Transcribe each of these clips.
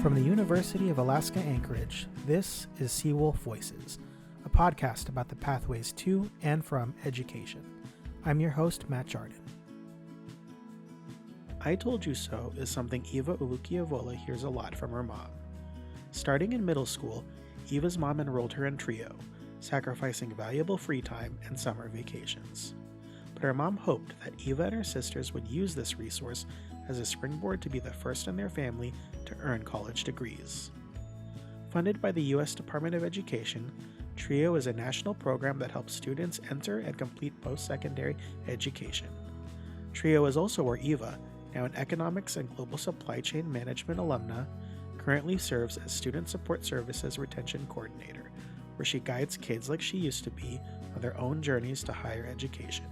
From the University of Alaska Anchorage, this is Seawolf Voices, a podcast about the pathways to and from education. I'm your host, Matt Jardin. I told you so is something Eva Ulukivaiola hears a lot from her mom. Starting in middle school, Eva's mom enrolled her in Trio, sacrificing valuable free time and summer vacations. But her mom hoped that Eva and her sisters would use this resource as a springboard to be the first in their family to earn college degrees. Funded by the U.S. Department of Education, TRIO is a national program that helps students enter and complete post-secondary education. TRIO is also where Eva, now an economics and global supply chain management alumna, currently serves as Student Support Services Retention Coordinator, where she guides kids like she used to be on their own journeys to higher education.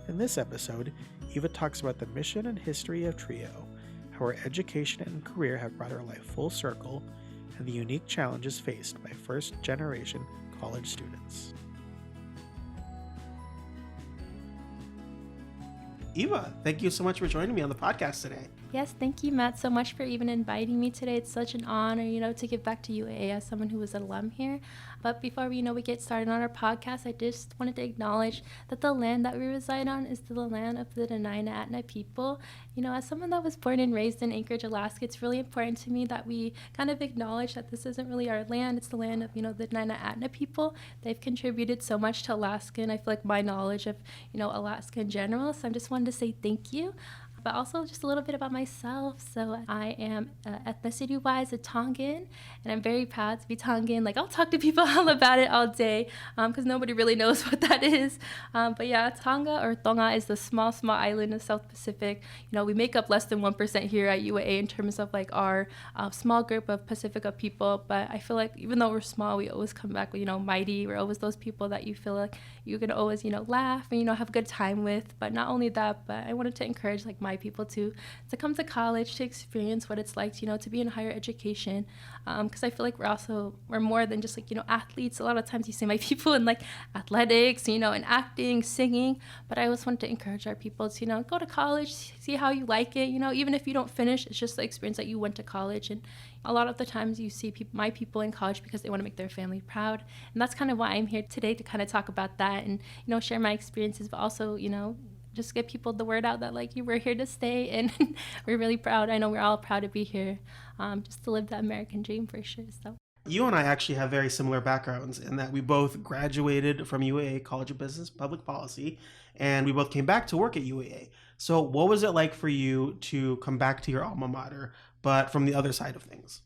In this episode, Eva talks about the mission and history of TRIO, how her education and career have brought her life full circle, and the unique challenges faced by first-generation college students. Eva, thank you so much for joining me on the podcast today. Yes, thank you, Matt, so much for even inviting me today. It's such an honor, to give back to UAA as someone who was an alum here. But before we get started on our podcast, I just wanted to acknowledge that the land that we reside on is the land of the Dena'ina people. As someone that was born and raised in Anchorage, Alaska, it's really important to me that we kind of acknowledge that this isn't really our land. It's the land of, the Dena'ina people. They've contributed so much to Alaska, and I feel like my knowledge of, Alaska in general. So I just wanted to say thank you. But also just a little bit about myself. So I am ethnicity-wise a Tongan, and I'm very proud to be Tongan. I'll talk to people all about it all day because nobody really knows what that is. But yeah, Tonga or Tonga is the small island in the South Pacific. We make up less than 1% here at UAA in terms of our small group of Pacifica people. But I feel like even though we're small, we always come back, mighty. We're always those people that you feel like you can always, laugh and, have a good time with. But not only that, but I wanted to encourage my people to come to college, to experience what it's like, to be in higher education, because I feel like we're more than just athletes. A lot of times you see my people in athletics, in acting, singing, but I always wanted to encourage our people to go to college, see how you like it, even if you don't finish, it's just the experience that you went to college. And a lot of the times you see my people in college because they want to make their family proud, and that's kind of why I'm here today, to kind of talk about that and share my experiences, but also just get people the word out that we're here to stay, and we're really proud. I know we're all proud to be here, just to live that American dream for sure. So you and I actually have very similar backgrounds in that we both graduated from UAA College of Business Public Policy, and we both came back to work at UAA. So what was it like for you to come back to your alma mater, but from the other side of things?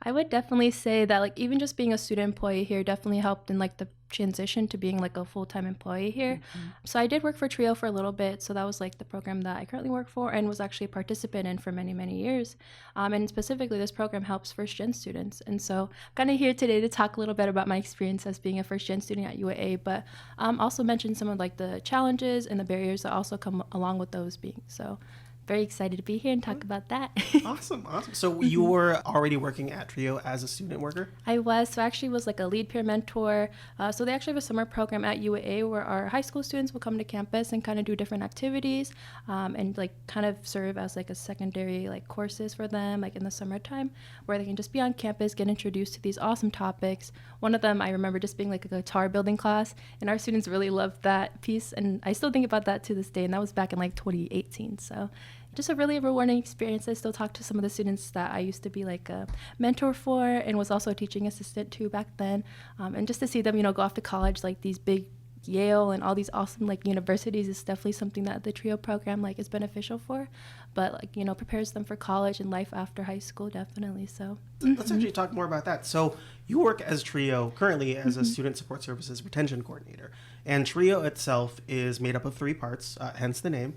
I would definitely say that even just being a student employee here definitely helped in the transition to being a full-time employee here. Mm-hmm. So I did work for TRIO for a little bit. So that was the program that I currently work for and was actually a participant in for many, many years. And specifically this program helps first-gen students. And so I'm kind of here today to talk a little bit about my experience as being a first-gen student at UAA, but also mention some of the challenges and the barriers that also come along with those being. So very excited to be here and talk about that. Awesome. So you were already working at TRIO as a student worker? I was. So I actually was a lead peer mentor. So they actually have a summer program at UAA where our high school students will come to campus and kind of do different activities and kind of serve as a secondary courses for them in the summertime, where they can just be on campus, get introduced to these awesome topics. One of them I remember just being a guitar building class, and our students really loved that piece, and I still think about that to this day, and that was back in 2018. So just a really rewarding experience. I still talk to some of the students that I used to be a mentor for, and was also a teaching assistant to back then. And just to see them, go off to college, these big Yale and all these awesome universities is definitely something that the TRIO program is beneficial for, but prepares them for college and life after high school, definitely. So let's actually talk more about that. So you work as TRIO currently as a Student Support Services Retention Coordinator, and TRIO itself is made up of 3 parts, hence the name.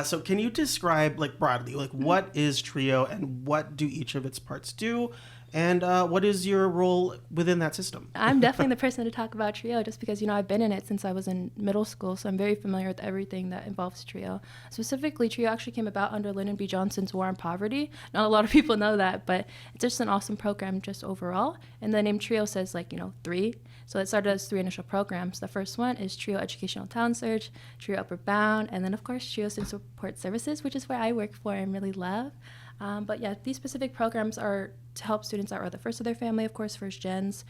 So can you describe broadly what is TRIO and what do each of its parts do? And what is your role within that system? I'm definitely the person to talk about TRIO just because, I've been in it since I was in middle school, so I'm very familiar with everything that involves TRIO. Specifically, TRIO actually came about under Lyndon B. Johnson's War on Poverty. Not a lot of people know that, but it's just an awesome program just overall. And the name TRIO says, 3. So it started as 3 initial programs. The first one is TRIO Educational Talent Search, TRIO Upward Bound, and then, of course, TRIO Student Support Services, which is where I work for and really love. But yeah, these specific programs are to help students that are the first of their family, of course, first gens,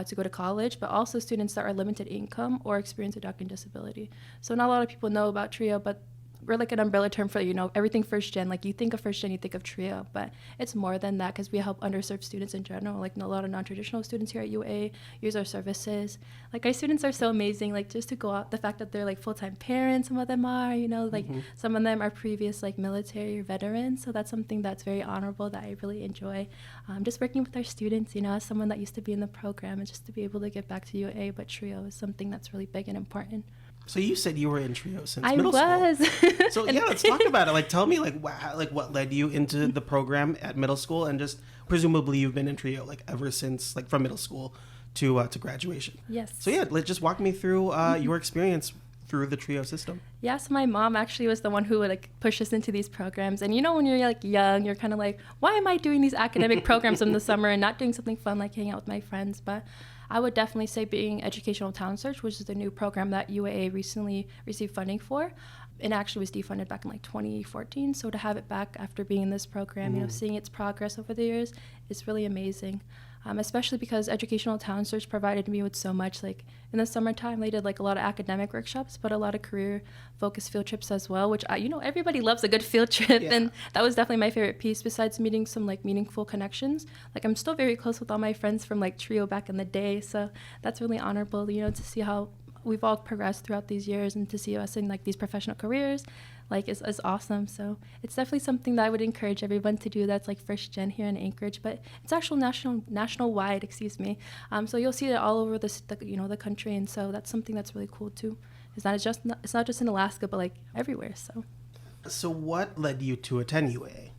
to go to college, but also students that are limited income or experience a docking disability. So not a lot of people know about TRIO, but we're like an umbrella term for, everything first gen. Like you think of first gen, you think of TRIO, but it's more than that because we help underserved students in general. Like a lot of non-traditional students here at UA use our services. Like our students are so amazing. Like just to go out, the fact that they're like full-time parents, some of them are, like some of them are previous like military or veterans. So that's something that's very honorable that I really enjoy. Just working with our students, as someone that used to be in the program and just to be able to give back to UA, but TRIO is something that's really big and important. So you said you were in TRIO since middle school. So yeah, let's talk about it. Like, tell me, like, what led you into the program at middle school, and just presumably you've been in TRIO like ever since, like from middle school to graduation. Yes. So yeah, just walk me through your experience through the TRIO system. Yeah, so my mom actually was the one who would like push us into these programs. And when you're like young, you're kind of like, why am I doing these academic programs in the summer and not doing something fun like hanging out with my friends? But I would definitely say being Educational Talent Search, which is the new program that UAA recently received funding for. It actually was defunded back in like 2014. So to have it back after being in this program, seeing its progress over the years is really amazing. Especially because Educational Talent Search provided me with so much. Like in the summertime, they did like a lot of academic workshops, but a lot of career-focused field trips as well, which everybody loves a good field trip, and that was definitely my favorite piece. Besides meeting some like meaningful connections, like I'm still very close with all my friends from like TRIO back in the day, so that's really honorable, to see how we've all progressed throughout these years and to see us in like these professional careers. Like is awesome. So it's definitely something that I would encourage everyone to do that's like first gen here in Anchorage, but it's actual national wide, so you'll see it all over the country, and so that's something that's really cool too. It's not just in Alaska, but like everywhere. So what led you to attend UAA?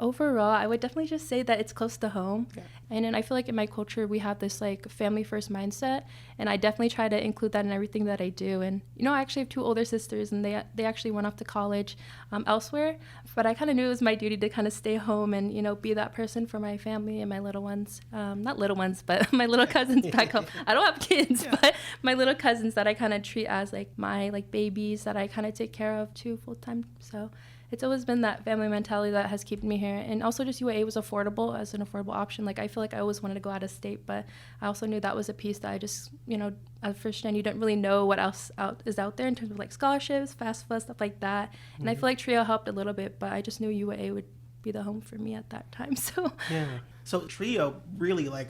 Overall, I would definitely just say that it's close to home. Yeah. And then I feel like in my culture, we have this like family first mindset. And I definitely try to include that in everything that I do. And, I actually have two older sisters, and they actually went off to college elsewhere. But I kind of knew it was my duty to kind of stay home and, be that person for my family and my little ones. Not little ones, but my little cousins back home. I don't have kids, but my little cousins that I kind of treat as like my like babies that I kind of take care of too full time. So it's always been that family mentality that has kept me here. And also just UAA was affordable as an affordable option. Like I feel like I always wanted to go out of state, but I also knew that was a piece that I just, at first gen, you don't really know what else is out there in terms of like scholarships, FAFSA, stuff like that. And I feel like TRIO helped a little bit, but I just knew UAA would be the home for me at that time. So So TRIO really like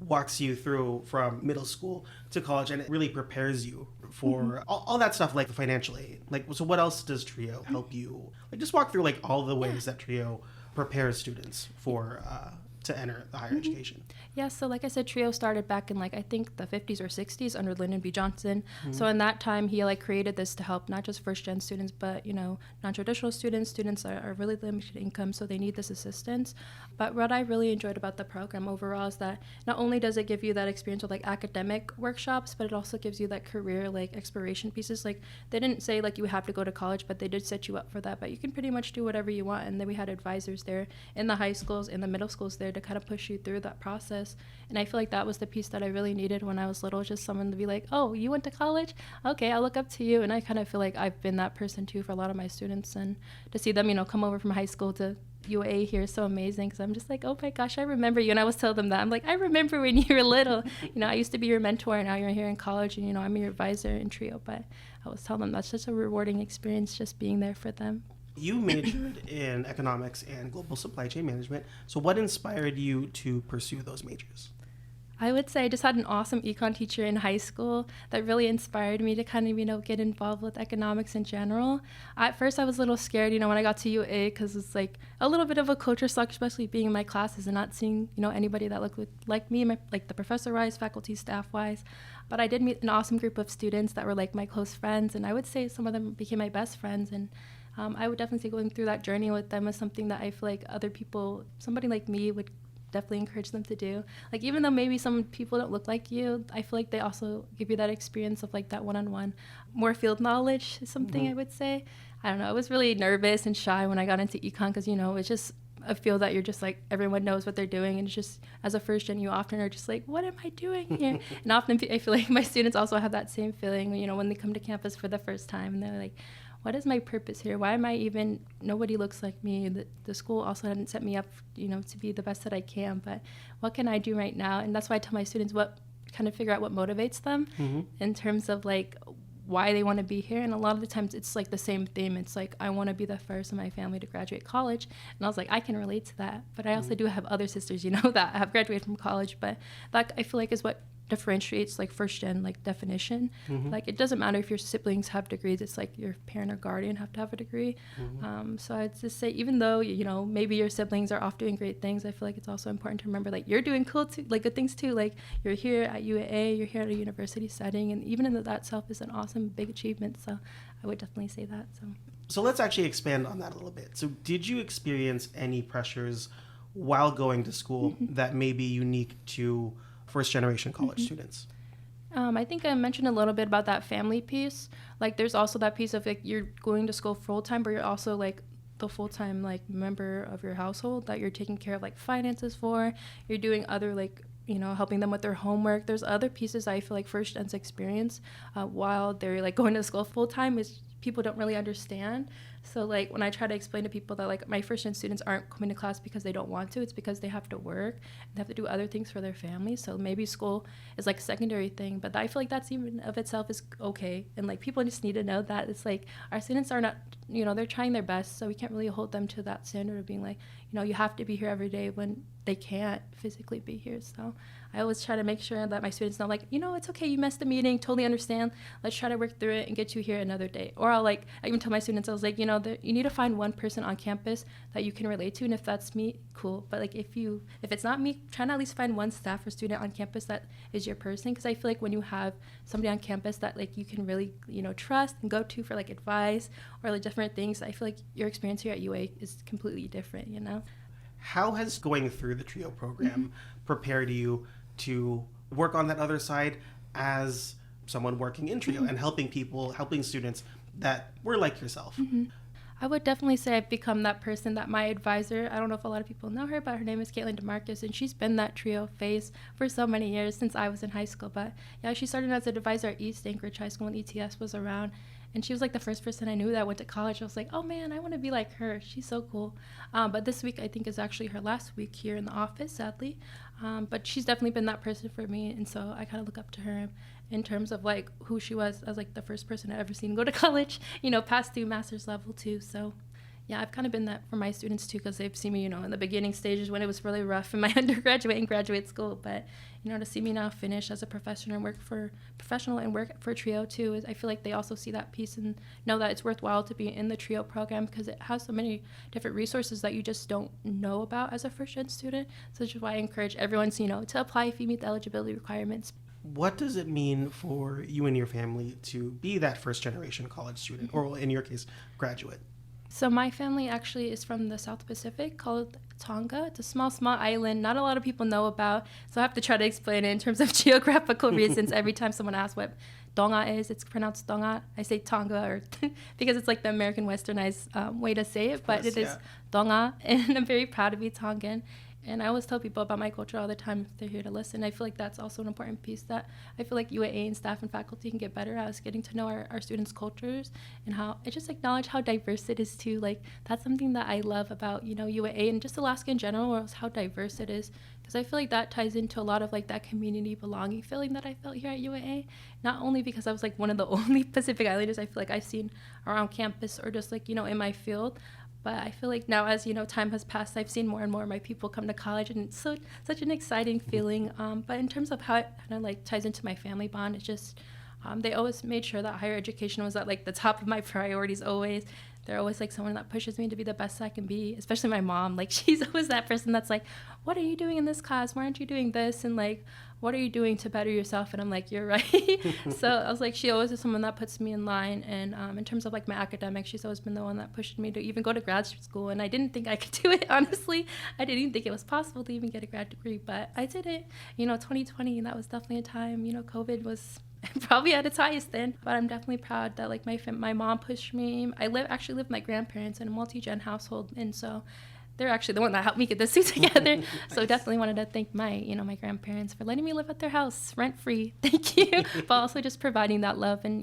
walks you through from middle school to college, and it really prepares you for all that stuff, like the financial aid. Like, so what else does TRIO help you? Like, just walk through like all the ways that TRIO prepares students for to enter the higher education. Yeah, so like I said, TRIO started back in like I think the 50s or 60s under Lyndon B. Johnson. So in that time, he like created this to help not just first gen students, but non-traditional students that are really limited income, so they need this assistance. But what I really enjoyed about the program overall is that not only does it give you that experience with like academic workshops, but it also gives you that career like exploration pieces. Like they didn't say like you have to go to college, but they did set you up for that. But you can pretty much do whatever you want. And then we had advisors there in the high schools, in the middle schools there to kind of push you through that process. And I feel like that was the piece that I really needed when I was little, just someone to be like, oh, you went to college? Okay, I'll look up to you. And I kind of feel like I've been that person too for a lot of my students, and to see them, come over from high school to UA here is so amazing, because I'm just like, oh my gosh, I remember you. And I always tell them that. I'm like, I remember when you were little. I used to be your mentor, and now you're here in college, and I'm your advisor in TRIO. But I always tell them that's such a rewarding experience, just being there for them. You majored in economics and global supply chain management. So what inspired you to pursue those majors? I would say I just had an awesome econ teacher in high school that really inspired me to kind of, get involved with economics in general. At first, I was a little scared, when I got to UA, because it's like a little bit of a culture shock, especially being in my classes and not seeing, anybody that looked like me, like the professor-wise, faculty, staff-wise. But I did meet an awesome group of students that were like my close friends, and I would say some of them became my best friends. And I would definitely say going through that journey with them is something that I feel like other people, somebody like me, would definitely encourage them to do. Like, even though maybe some people don't look like you, I feel like they also give you that experience of like that one-on-one. More field knowledge is something I would say. I don't know, I was really nervous and shy when I got into econ, because it's just a field that you're just like, everyone knows what they're doing, and it's just, as a first gen, you often are just like, what am I doing here? And often I feel like my students also have that same feeling, when they come to campus for the first time, and they're like, what is my purpose here? Why am I even, nobody looks like me. The school also hadn't set me up, to be the best that I can, but what can I do right now? And that's why I tell my students figure out what motivates them in terms of like why they want to be here. And a lot of the times it's like the same theme. It's like, I want to be the first in my family to graduate college. And I was like, I can relate to that. But I also do have other sisters, that have graduated from college. But that I feel like is what differentiates like first gen like definition. Like it doesn't matter if your siblings have degrees, it's like your parent or guardian have to have a degree. So I'd just say, even though maybe your siblings are off doing great things, I feel like it's also important to remember like you're doing cool too, like good things too. Like you're here at UAA, you're here at a university setting, and even in that itself is an awesome big achievement. So I would definitely say that. So let's actually expand on that a little bit. So did you experience any pressures while going to school that may be unique to first generation college students? I think I mentioned a little bit about that family piece. Like there's also that piece of like you're going to school full time, but you're also like the full-time like member of your household that you're taking care of like finances for. You're doing other like helping them with their homework. There's other pieces I feel like first gens experience while they're like going to school full time is people don't really understand. So like when I try to explain to people that like my first gen students aren't coming to class because they don't want to, it's because they have to work and they have to do other things for their family. So maybe school is like a secondary thing, but I feel like that's even of itself is okay. And like people just need to know that it's like our students are not, they're trying their best. So we can't really hold them to that standard of being like, you have to be here every day when they can't physically be here. So I always try to make sure that my students know like, it's okay, you missed the meeting, totally understand. Let's try to work through it and get you here another day. Or I even tell my students, I was like, you need to find one person on campus that you can relate to. And if that's me, cool. But like if it's not me, try to at least find one staff or student on campus that is your person. Because I feel like when you have somebody on campus that like you can really, trust and go to for like advice or like different things, I feel like your experience here at UA is completely different, How has going through the TRIO program prepared you to work on that other side as someone working in TRIO and helping students that were like yourself? I would definitely say I've become that person that my advisor, I don't know if a lot of people know her, but her name is Caitlin DeMarcus, and she's been that TRIO face for so many years since I was in high school. But yeah, she started as an advisor at East Anchorage High School when ETS was around. And she was like the first person I knew that went to college. I was like, oh man, I want to be like her. She's so cool. But this week I think is actually her last week here in the office, sadly. But she's definitely been that person for me. And so I kind of look up to her in terms of like who she was as like the first person I've ever seen go to college, pass through master's level too. So yeah, I've kind of been that for my students too, because they've seen me, in the beginning stages when it was really rough in my undergraduate and graduate school. But, to see me now finish as a professional and work for TRIO too, is I feel like they also see that piece and know that it's worthwhile to be in the TRIO program because it has so many different resources that you just don't know about as a first-gen student. So that's why I encourage everyone to, to apply if you meet the eligibility requirements. What does it mean for you and your family to be that first-generation college student, or in your case, graduate? So my family actually is from the South Pacific called Tonga. It's a small island not a lot of people know about. So I have to try to explain it in terms of geographical reasons. Every time someone asks what Tonga is, it's pronounced Tonga. I say Tonga or because it's like the American westernized way to say it, but it is Tonga. And I'm very proud to be Tongan. And I always tell people about my culture all the time if they're here to listen. I feel like that's also an important piece that I feel like UAA and staff and faculty can get better at, is getting to know our students' cultures and how it just acknowledge how diverse it is too. Like that's something that I love about, UAA and just Alaska in general, is how diverse it is. Because I feel like that ties into a lot of like that community belonging feeling that I felt here at UAA. Not only because I was like one of the only Pacific Islanders I feel like I've seen around campus or just like, in my field. But I feel like now as, time has passed, I've seen more and more of my people come to college, and it's such an exciting feeling. But in terms of how it kind of like ties into my family bond, it's just they always made sure that higher education was at like the top of my priorities always. They're always like someone that pushes me to be the best I can be, especially my mom. Like she's always that person that's like, what are you doing in this class? Why aren't you doing this? And like, what are you doing to better yourself? And I'm like, you're right. So I was like, she always is someone that puts me in line. And in terms of like my academics, she's always been the one that pushed me to even go to grad school. And I didn't think I could do it, honestly. I didn't even think it was possible to even get a grad degree, but I did it. 2020, that was definitely a time, COVID was probably at its highest then, but I'm definitely proud that like my mom pushed me. I actually live with my grandparents in a multi-gen household, and so they're actually the one that helped me get this suit together. Nice. So definitely wanted to thank my grandparents for letting me live at their house rent free. Thank you. But also just providing that love and,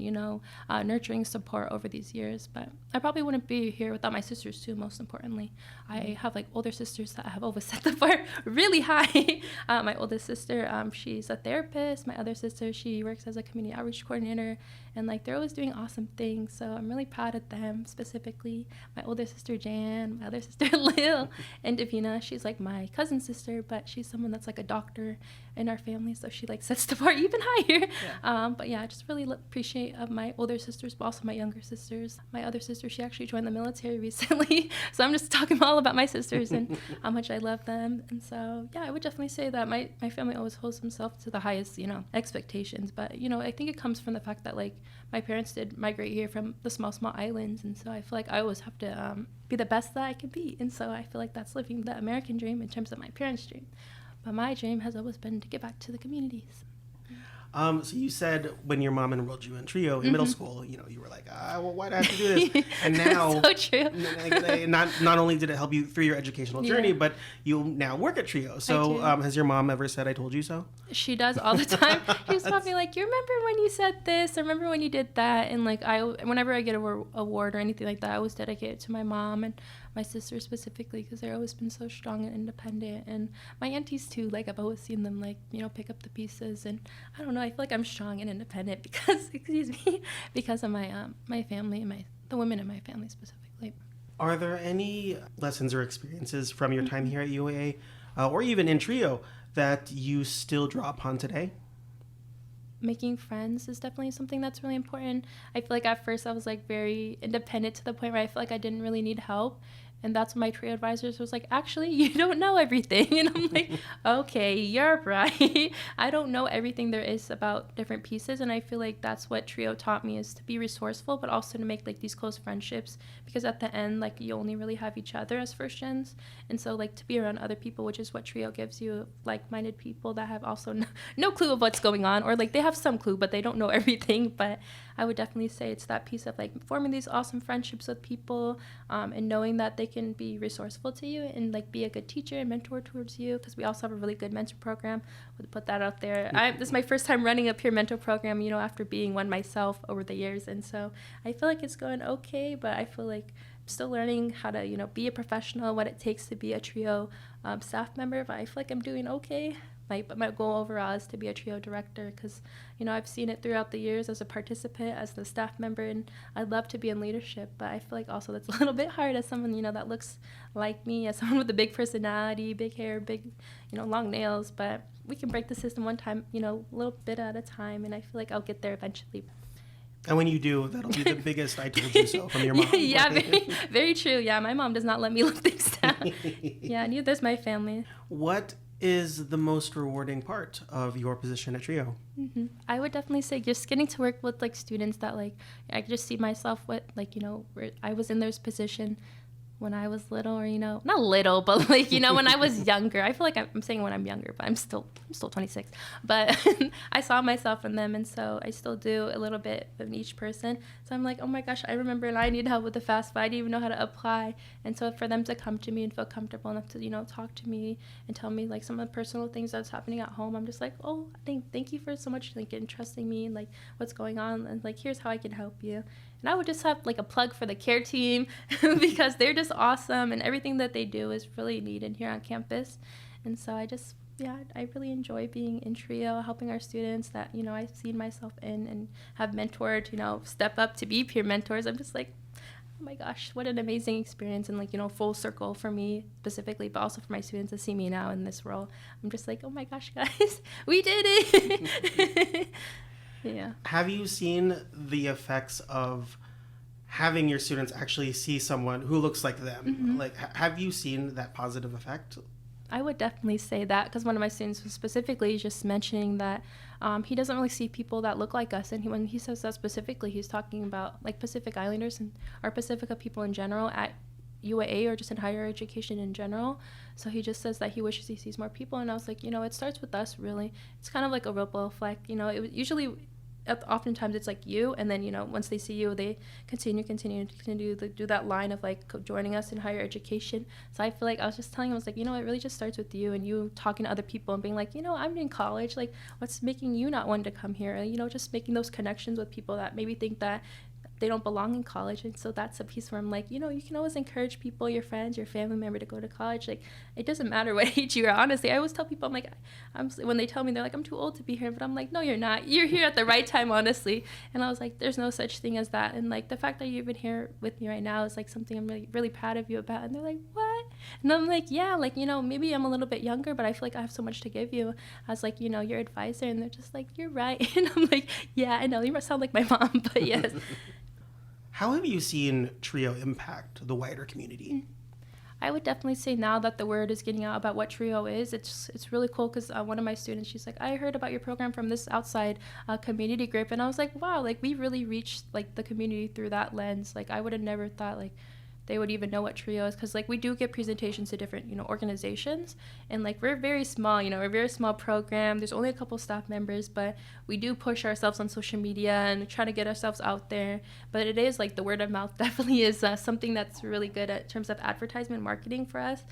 nurturing support over these years. But I probably wouldn't be here without my sisters too, most importantly. I have older sisters that have always set the bar really high. My oldest sister, she's a therapist. My other sister, she works as a community outreach coordinator, and they're always doing awesome things. So I'm really proud of them, specifically my older sister Jan, my other sister Lil, and Davina. She's my cousin sister, but she's someone that's a doctor in our family, so she sets the bar even higher. Yeah. But yeah, I just really appreciate my older sisters, but also my younger sisters. My other sister, she actually joined the military recently, so I'm just talking all about my sisters and how much I love them. And so yeah, I would definitely say that my family always holds themselves to the highest expectations. But I think it comes from the fact that my parents did migrate here from the small islands, and so I feel I always have to be the best that I can be. And so I feel that's living the American dream in terms of my parents' dream. But my dream has always been to give back to the communities. So you said when your mom enrolled you in TRIO in middle school, you were well, why do I have to do this? And now, so true. not only did it help you through your educational journey, but you now work at TRIO. So has your mom ever said, "I told you so"? She does all the time. She's probably you remember when you said this? I remember when you did that. And whenever I get an award or anything like that, I always dedicate it to my mom and my sister specifically, because they've always been so strong and independent. And my aunties too, I've always seen them pick up the pieces. And I don't know, I feel I'm strong and independent because because of my family and the women in my family specifically. Are there any lessons or experiences from your time here at UAA or even in TRIO that you still draw upon today? Making friends is definitely something that's really important. I feel at first I was very independent to the point where I feel I didn't really need help. And that's when my TRIO advisors was actually, you don't know everything. And I'm okay, you're right. I don't know everything there is about different pieces. And I feel that's what TRIO taught me, is to be resourceful, but also to make these close friendships. Because at the end, you only really have each other as first gens. And so to be around other people, which is what TRIO gives you, like-minded people that have also no clue of what's going on. Or they have some clue, but they don't know everything. But I would definitely say it's that piece of forming these awesome friendships with people, and knowing that they can be resourceful to you and be a good teacher and mentor towards you, because we also have a really good mentor program. We'll put that out there. This is my first time running a peer mentor program, after being one myself over the years. And so I feel it's going okay, but I feel I'm still learning how to, be a professional, what it takes to be a TRIO staff member, but I feel I'm doing okay. My goal overall is to be a TRIO director, because, I've seen it throughout the years as a participant, as the staff member, and I'd love to be in leadership. But I feel also that's a little bit hard as someone, that looks like me, as someone with a big personality, big hair, big, long nails. But we can break the system one time, a little bit at a time, and I feel I'll get there eventually. And when you do, that'll be the biggest "I told you so" from your mom. Yeah, very, very true. Yeah, my mom does not let me live things down. Yeah, neither does my family. What is the most rewarding part of your position at TRIO? I would definitely say just getting to work with students that I could just see myself with, where I was in their position when I was little, or not little, but when I was younger. I feel I'm saying when I'm younger, but I'm still 26. But I saw myself in them, and so I still do a little bit of each person. So I'm oh my gosh, I remember, and I need help with the FAFSA. I didn't even know how to apply. And so for them to come to me and feel comfortable enough to talk to me and tell me some of the personal things that's happening at home, I'm just oh, thank you for so much entrusting me and what's going on, and here's how I can help you. And I would just have a plug for the care team because they're just awesome, and everything that they do is really needed here on campus. And so I really enjoy being in TRIO, helping our students that, I've seen myself in and have mentored, step up to be peer mentors. I'm just oh my gosh, what an amazing experience, and full circle for me specifically, but also for my students to see me now in this role. I'm just oh my gosh, guys, we did it. Yeah. Have you seen the effects of having your students actually see someone who looks like them? Have you seen that positive effect? I would definitely say that, because one of my students was specifically just mentioning that he doesn't really see people that look like us. And when he says that specifically, he's talking about Pacific Islanders and our Pacifica people in general at UAA, or just in higher education in general. So he just says that he wishes he sees more people. And I was it starts with us, really. It's kind of a ripple effect. It usually oftentimes it's like you, and then, once they see you, they continue to do that line of like joining us in higher education. So I feel like I was just telling him, I was like, it really just starts with you and you talking to other people and being like, I'm in college, like what's making you not want to come here? And, just making those connections with people that maybe think that they don't belong in college. And so that's a piece where I'm like, you can always encourage people, your friends, your family member, to go to college. Like, it doesn't matter what age you are. Honestly, I always tell people, I'm like, when they tell me, they're like, I'm too old to be here, but I'm like, no, you're not. You're here at the right time, honestly. And I was like, there's no such thing as that. And like the fact that you're even here with me right now is like something I'm really, really proud of you about. And they're like, what? And I'm like, yeah, like, maybe I'm a little bit younger, but I feel like I have so much to give you as like, your advisor. And they're just like, you're right. And I'm like, yeah, I know, you must sound like my mom, but yes. How have you seen TRIO impact the wider community? I would definitely say now that the word is getting out about what TRIO is, it's really cool, because one of my students, she's like, I heard about your program from this outside community group, and I was like, wow, like we really reached like the community through that lens. Like I would have never thought like they would even know what TRIO is, because like we do get presentations to different organizations, and like we're very small, we're a very small program. There's only a couple staff members, but we do push ourselves on social media and try to get ourselves out there. But it is like the word of mouth definitely is something that's really good in terms of advertisement marketing for us.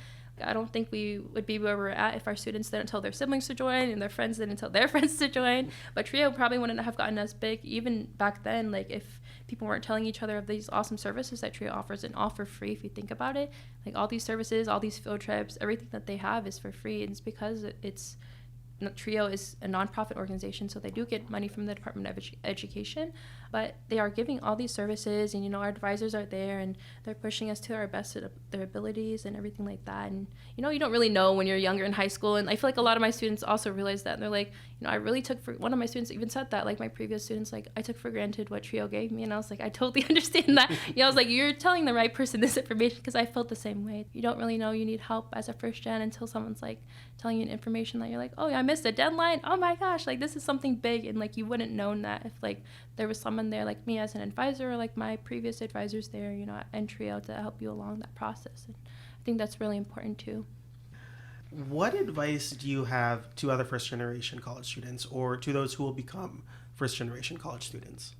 I don't think we would be where we're at if our students didn't tell their siblings to join and their friends didn't tell their friends to join. But TRIO probably wouldn't have gotten as big even back then, like if people weren't telling each other of these awesome services that TRIO offers, and all for free if you think about it. Like all these services, all these field trips, everything that they have is for free. And it's because TRIO is a nonprofit organization, so they do get money from the Department of Education, but they are giving all these services, and our advisors are there, and they're pushing us to our best of their abilities and everything like that. And you don't really know when you're younger in high school, and I feel like a lot of my students also realize that, and they're like, I really took for, one of my students even said that, like my previous students, like I took for granted what TRIO gave me, and I was like, I totally understand that. I was like, you're telling the right person this information, because I felt the same way. You don't really know you need help as a first gen until someone's like telling you information that you're like, oh yeah, I missed a deadline, oh my gosh, like this is something big. And like you wouldn't known that if like there was someone there like me as an advisor, or like my previous advisors there, and TRIO to help you along that process. And I think that's really important too. What advice do you have to other first-generation college students, or to those who will become first-generation college students?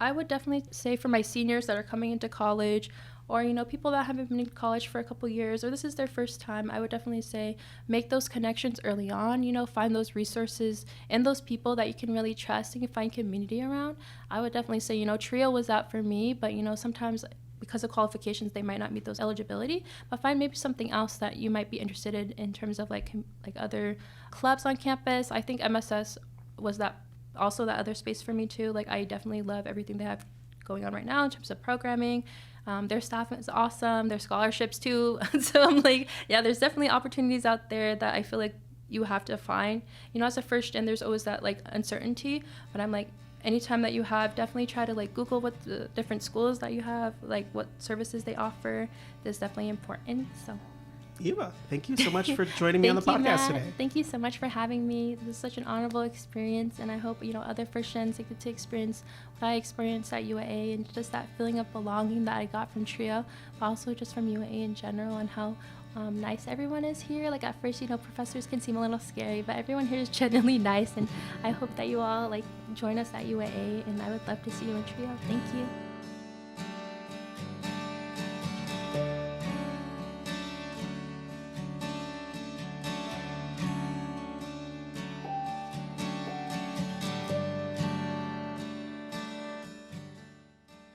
I would definitely say for my seniors that are coming into college, or people that haven't been in college for a couple years, or this is their first time, I would definitely say make those connections early on. Find those resources and those people that you can really trust and you find community around. I would definitely say TRIO was that for me, but sometimes because of qualifications they might not meet those eligibility, but find maybe something else that you might be interested in terms of like other clubs on campus. I think MSS was that also that other space for me too. Like I definitely love everything they have going on right now in terms of programming. Their staff is awesome, their scholarships too. So I'm like, yeah, there's definitely opportunities out there that I feel like you have to find. As a first gen, there's always that like uncertainty, but I'm like, anytime that you have, definitely try to like Google what the different schools that you have, like what services they offer. That's definitely important. So Eva, thank you so much for joining me on the podcast today. Thank you so much for having me. This is such an honorable experience, and I hope other first gens get to experience what I experienced at UAA, and just that feeling of belonging that I got from TRIO, but also just from UAA in general, and how nice everyone is here. Like at first, professors can seem a little scary, but everyone here is genuinely nice, and I hope that you all like join us at UAA, and I would love to see you in TRIO. Thank you.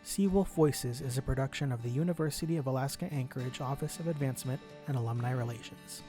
Seawolf Voices is a production of the University of Alaska Anchorage Office of Advancement and Alumni Relations.